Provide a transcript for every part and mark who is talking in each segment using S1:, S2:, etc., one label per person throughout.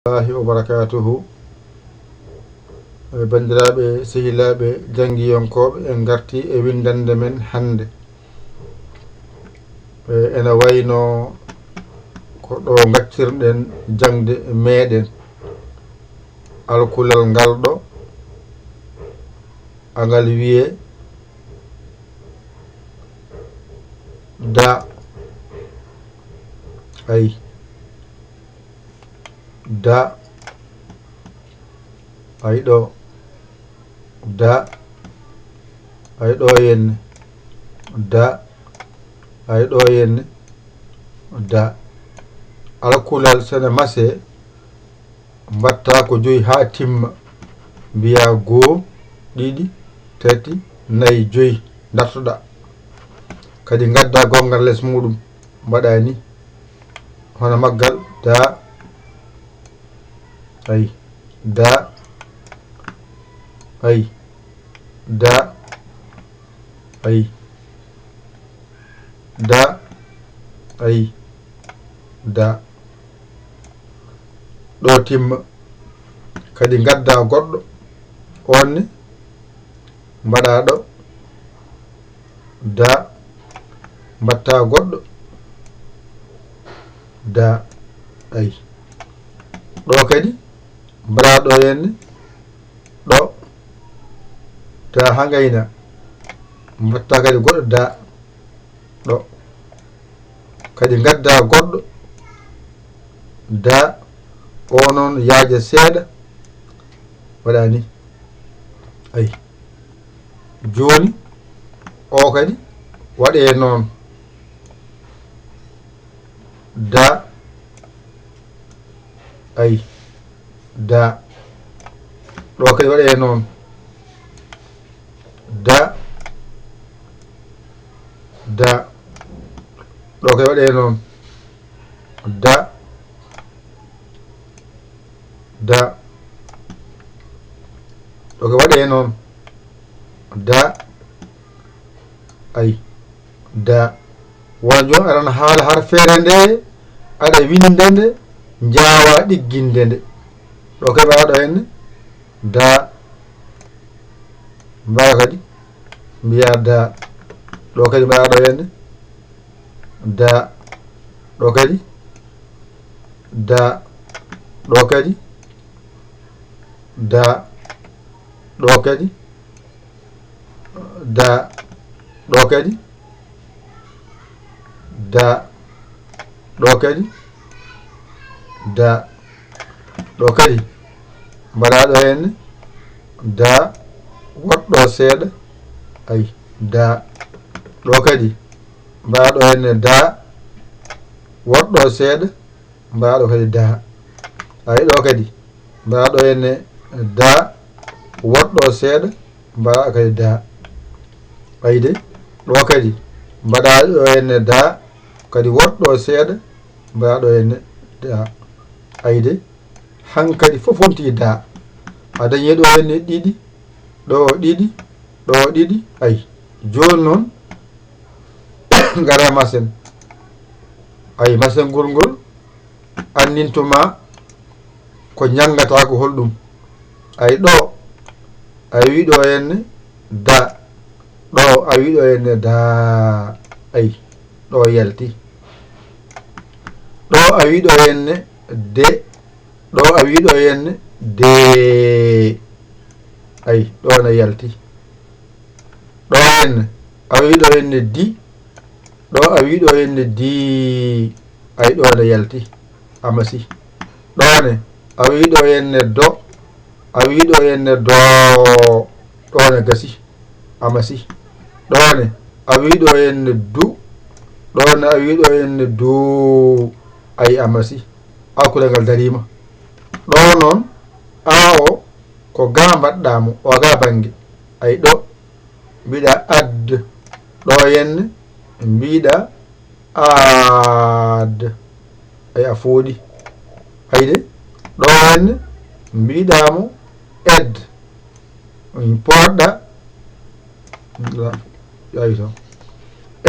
S1: الله وبركاته bandiraɓe sehilaɓe jangguiyonkoɓe en garti e windande men hande ene wayno ko ɗo gaccirɗen jangde meɗen alkulal ngal ɗo angal wiye da ay da ay ɗo da ay ɗo henne da ay ɗo henne da alkulal sene mase mbatta ko joyi ha timma mbiya 1 2 3 4 5 dartoɗa kadi gadda gongal less muɗum mbaɗa ni hono maggal da ay da ay da ay da ay da ɗo timma kadi gadda goɗɗo onne mbaɗa ɗo da mbatta goɗɗo da ay ɗo kadi mbaɗa ɗo henne ɗo ta ha gayna mbatta kadi goɗɗo da ɗo kadi gadda goɗɗo da o noon yaaja seeɗa waɗa ni ay joni o kadi waɗe noon da ay da ɗo kadi waɗe noon da da ɗo kadi waɗe noon da da ɗo kadi waɗe noon da ay da won joni aɗana haala har feere nde aɗa winda nde jawa ɗigginde nde ɗo kadi mbaɗa ɗo henne da mbawa kadi mbiya da ɗo kadi mbaɗa ɗo henne da ɗo kadi da ɗo kadi da ɗo kadi da ɗo kadi da ɗo kadi da ɗo kadi mbaɗa ɗo henne da woɗɗo seeɗa ay da ɗo kadi mbaɗa ɗo henne da woɗɗo seeɗa mbaɗa ɗo kadi da ay ɗo kadi mbaɗa ɗo henne da woɗɗo seeɗa mbaɗa kadi da ayde ɗo kadi mbaɗa ɗo henne da kadi woɗɗo seeɗa mbaɗa ɗo henne da ayde hankadi fof wonti da a dañi ɗo henne ɗiɗi ɗo ɗiɗi ɗo ɗiɗi ay joni noon gara masen ay masen ngol annintuma ko jangata ko holɗum ay ɗo a wi ɗo henne da ɗo a wi ɗo henne da ay ɗo yalti ɗo a wi ɗo henne de ɗo a wi ɗo henne de ay ɗo ne yalti ɗo henne a wi ɗo henne di ɗo a wi ɗo henne di ay ɗo ne yalti amasi ɗone a wi ɗo henne do a wi ɗo henne do ɗone gasi amasi ɗone a wi ɗo henne du ɗone a wi ɗo henne du ay amasi alkule ngal darima ɗo noon awo ko ga mbaɗɗamo o ga banggue ay ɗo mbiɗa add ɗo henne mbiɗa add ay a fooɗi ayde ɗo henne mbiɗamo ed poɗɗa yawi to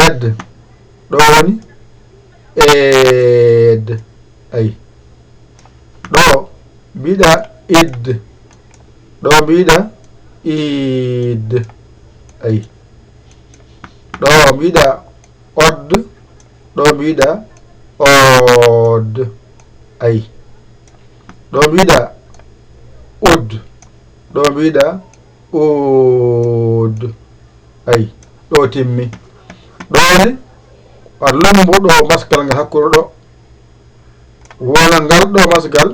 S1: ed ɗo woni ed ay ɗo mbiɗa id, ɗo mbiɗa id, ayi. ɗo mbiɗa odd, ɗo mbiɗa odd, ayi. ɗo mbiɗa ud, ɗo mbiɗa ud, ayi. ɗo timmi. ɗone a lumbo ɗo maskal ngal hakkude ɗo wona ngal ɗo masgal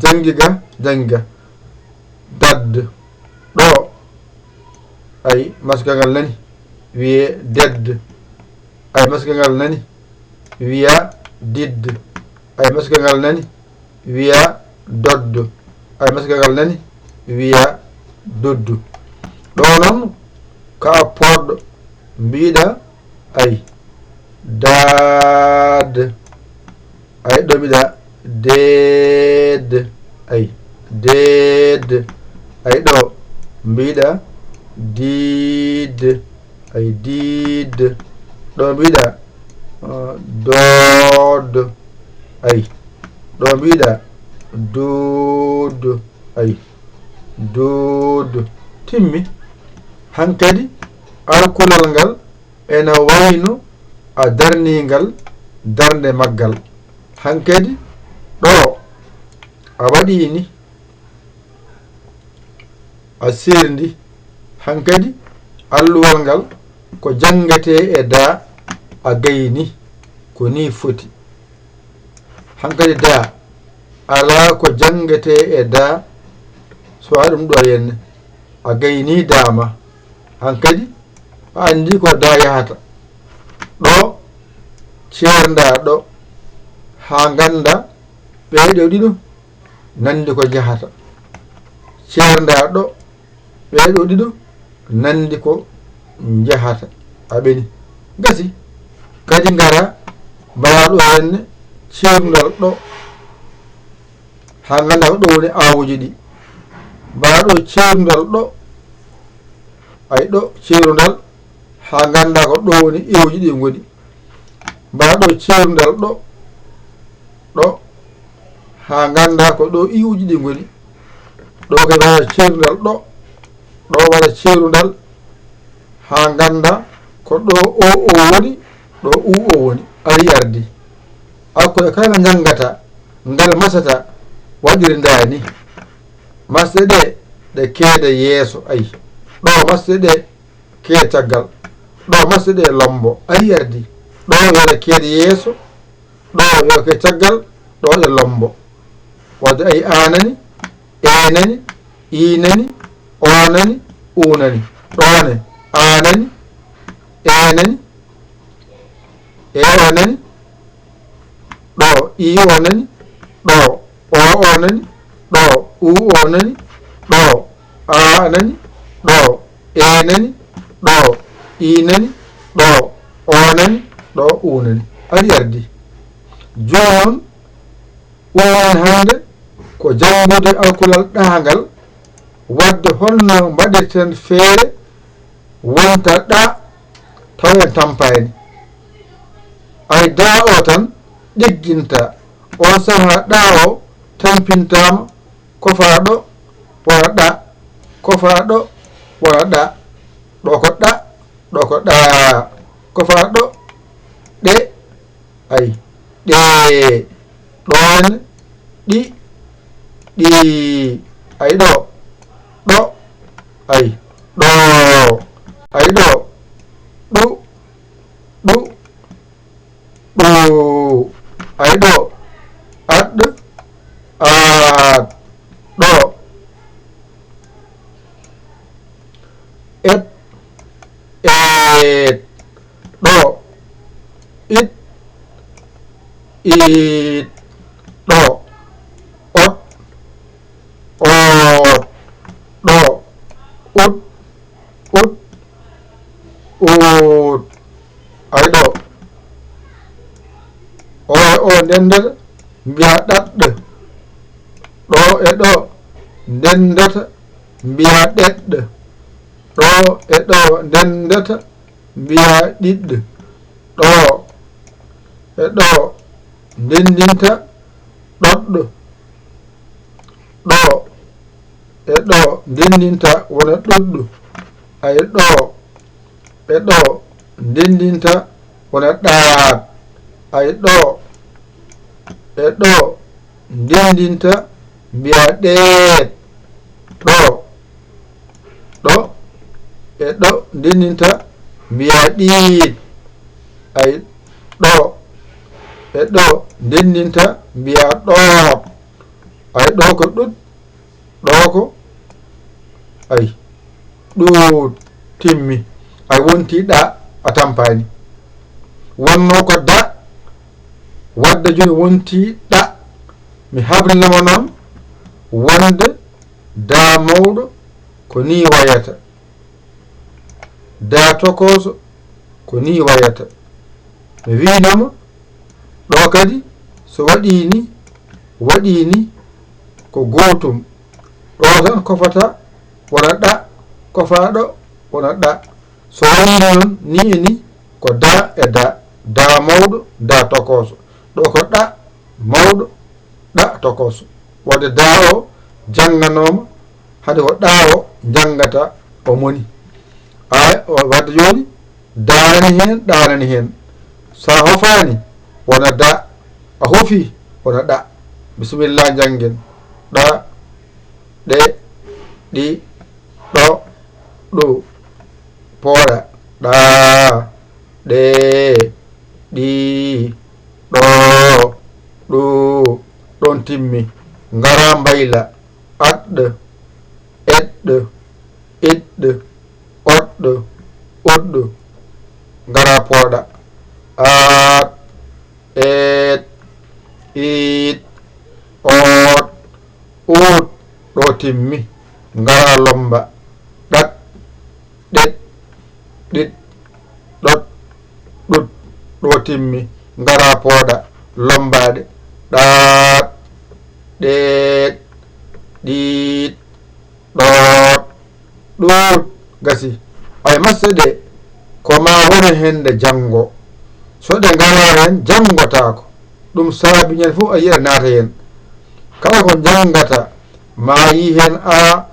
S1: jangiga jangiga dadd, ɗo ayi maskal ngal nani wiye dedd, ay maskal ngal nani wiya didd, ay maskal ngal nani wiya dodd, ay maskal ngal nani wiya doddu. ɗo noon ka podɗo mbiɗa ay daad, ay ɗo mbiɗa deed, ay deed, ay ɗo mbiɗa diid, ay diid, ɗo mbiɗa dood, ay ɗo mbiɗa duud, ay duud. timmi. hankadi alkulal ngal ene wayno a darningal darnde maggal. hankadi ɗo a waɗini a sirdi, hankadi alluwal ngal ko jangate e da a gayni ko ni foti. hankadi da ala ko jangate e da so a ɗum ɗo henne a gayni dama. hankadi a andi ko da yahata ɗo ceernda ɗo ha ganda ɓeeɗo ɗiɗo nandi ko jahata, ceernda ɗo ɓeeɗo ɗiɗo nandi ko jahata. a ɓeni gasi kadi ngara mbaɗo henne ceerndal ɗo ha ganda ko ɗo woni awuji ɗi, mbaɗo ceerndal ɗo ay ɗo ceerundal ha ganda ko ɗo woni iwji ɗi goni, mbaɗo ceerundal ɗo ɗo ha ganda ko ɗo iwji ɗi goni, ɗo kadi waɗa ceerundal ɗo ɗo waɗa ceerundal ha ganda ko ɗo o woni ɗo o woni. ari ardi akkoye kala jangata ngal masata waɗiri ndani masde ɗe ɗe keeda yeeso, ayi ɗo masde ɗe keeda caggal, ɗo masde ɗe lombo. ari ardi ɗo yoɗa keeda yeeso, ɗo yoɗa keeda caggal, ɗo waɗa lombo. wadde ayi anani enani inani onani unani, ɗone anani enani onani, ɗo i onani, ɗo o onani, ɗo u onani, ɗo anani, ɗo enani, ɗo inani, ɗo onani, ɗo unani. ari ardi jonon woni hande ko jangude alkulal ɗagal wadde holno mbaɗirten feere wonta ɗa taw en tampani. ay da o tan ɗigginta on saaha ɗa o tampintama kofaɗo wona ɗa, kofaɗo wona ɗa, ɗo ko ɗa, ɗo ko ɗa, kofaɗo ɗe, ay ɗe, ɗon ɗi, ɗi, ay ɗo ɗo, ay ɗo, ay ɗo ɗu, ɗu, ɗu, ay ɗo aɗ, aat, ɗo et, eet, ɗo it, iit, ɗo ot, oot, ɗo ut, ut, ut, ay ɗo o ndendata mbiya ɗaɗɗo, ɗo e ɗo ndendata mbiya ɗeɗɗo, ɗo e ɗo ndendata mbiya ɗiɗɗo, ɗo e ɗo ndendinta ɗoɗɗo, ɗo ɗo ndendinta wona ɗuɗɗu ay ɗo e ɗo ndendinta wona ɗaat ay ɗo e ɗo ndendinta mbiya ɗeet ɗo ɗo e ɗo ndendinta mbiya ɗiit ay ɗo e ɗo ndendinta mbiya ɗoot ay ɗo ko ɗuɗ ɗo ko ay ɗuut timmi ay wonti ɗa a tampani wonno ko da wadde joni wonti ɗa mi habrinama noon wonde da mawɗo ko ni wayata da tokoso ko ni wayata mi winama ɗo kadi so waɗi ni ko gotum ɗo tan kofata wona ɗa kofaɗo wona ɗa so wonni noon ni e ni ko da e da mawɗo da tokoso ɗo ko ɗa mawɗo ɗa tokoso wadde da o jangganoma hade ko ɗa o jangata o moni wadde joni danani hen ɗanani hen sa hofani wona da a hofi wona ɗa bisimillah janggen ɗa ɗe ɗi ɗo ɗo pooɗa ɗa ɗe ɗi ɗo ɗo ɗon timmi ngara mbayla aɗɗo eɗɗo iɗɗo oɗɗo oɗɗo ngara pooɗa aat eet iit oot uut ɗo timmi ngara lomba ɗat ɗet ɗit ɗot ɗut ɗo timmi ngara pooɗa lombaɗe ɗaat ɗeet ɗiit ɗoot ɗuut gasi ay masse ɗe ko ma wona hende janngo so ɗe ngala hen janngotako ɗum saabi ñande fof a yiya naata hen kala ko janngata ma yi hen a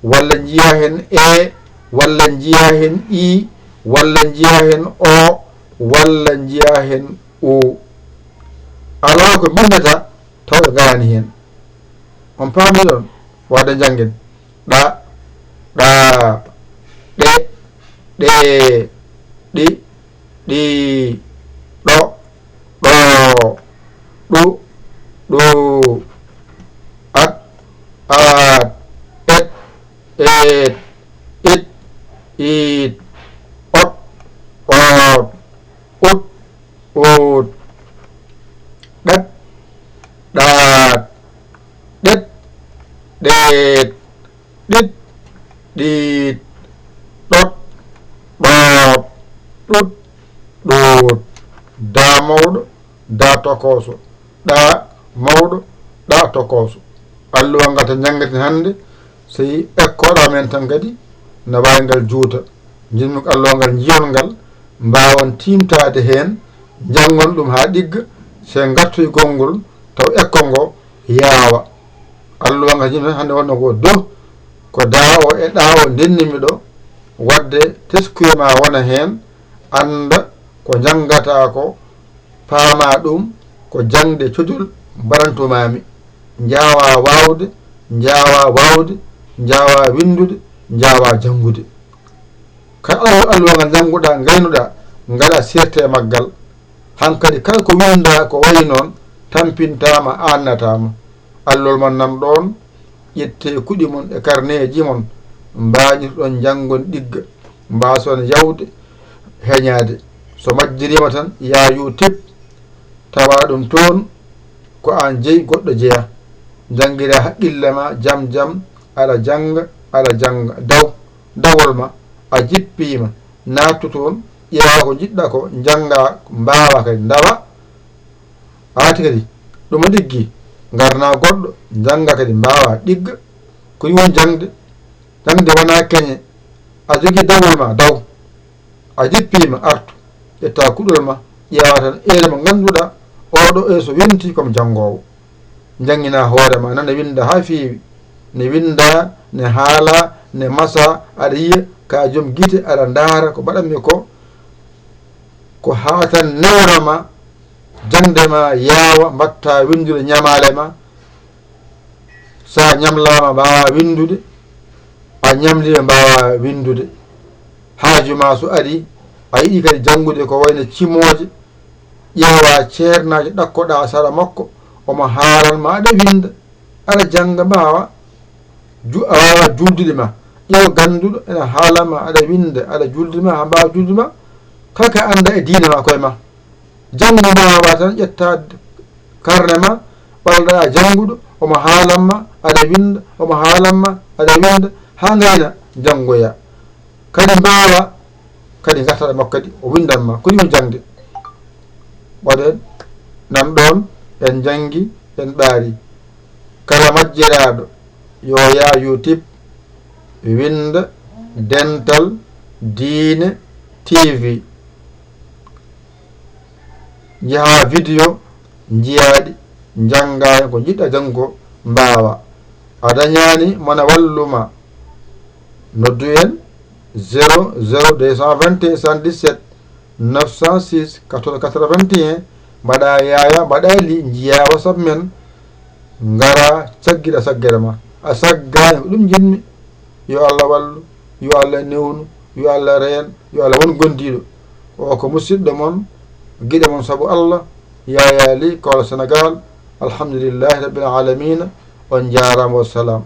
S1: walla jiya hen e walla jiya hen i walla jiya hen o walla jiya hen o ala ko bindata taw ɓe garani hen on paami ɗon wadde janggen ɗa ɗa ɗe ɗe ɗi ɗi ɗo ɗo ɗu ɗo at aat et eet it iit ot oot ut oot ɗat ɗaat ɗet ɗeet ɗit ɗiit ɗot ɗoot ɗut ɗoot da mawɗo da tokoso ɗa mawɗo ɗa tokoso alluwa ngal to janggaten hannde so yi ekkoɗa men tan kadi ne wawi ngal juuta jinmi ko alluwa ngal jiyol ngal mbawon timtade hen jangon ɗum ha ɗigga se gartoy gongol taw ekkol ngo yaawa alluwa ngal jinmi hannde wonno ko do ko da o e ɗa o ndennimi ɗo wadde teskuyema wona hen anda ko jangata ko paama ɗum ko jangde codol mbarantumami jawa wawde jawa windude jawa jangude kala alluwa ngal janguɗa gaynuɗa ngaɗa serte maggal hankkadi kala ko winda ko wayi noon tampintama annatama allol mon nan ɗon ƴette kuɗi mon e carnet mon mbañirɗon jangon ɗigga mbason yawde heñade so majjirima tan ya YouTube tawa ɗum toon ko an jeeyi goɗɗo jeeya jangira haqqillema jam jam aɗa janga dawol ma a jippima nattu toon ƴeewa ko jiɗɗa ko janga mbawa kadi dawa aati kadi ɗum ɗiggi garna goɗɗo janga kadi mbawa ɗigga ko woni jangde wona keñe a jogui dawol ma daw a jippima artu ƴetta kuɗol ma ƴeewa tan ere mo ganduɗa oɗo so winti komi jangowo jangina hoorema nana winda ha feewi ne winda ne haala ne masa aɗa yiya ka joom guite aɗa ndaara ko mbaɗanmi ko haa tan newrama jangdema yaawa mbatta windude ñamale ma sa ñamlama mbawa windude a ñamlima mbawa windude haaju ma so ari a yiɗi kadi janngude ko wayno cimoje ƴeewa ceernajo ɗakkoɗa sara makko omo haalanma aɗa winda aɗa jangga mbawa a wawa juldude ma ƴeew ganduɗo ene haalanma aɗa winda aɗa juldude ma ha mbawa juldude ma kaka anda e diina ma koye ma janngo mbawa tan ƴetta karne ma ɓalɗa jannguɗo omo haalanma aɗa winda omo haalanma aɗa winda ha gayna janngoya kadi mbawa kadi gartaɗa makko kadi o windanma ko ɗum jangde waɗen nan ɗon en jangi en ɓaari kala majjiraɗo yo yaa YouTube winda Dental Diine TV jaha vidéo jiyaɗi jangga ko jiɗɗa janggo mbawa a dañani mona walluma noddu en 00 221 117 906 14 81 mbaɗa yaya mbaɗa li jiya WhatsApp men ngara saggiɗa saggere ma a saggani ko ɗum jinmi yo Allah wallu yo Allah newnu yo Allah reen yo Allah won gondiɗo o ko musidɗo moon guiɗe moon saabu Allah yaya li kawla Sénégal alhamdulillahi rabbil alamina on jarama wassalam.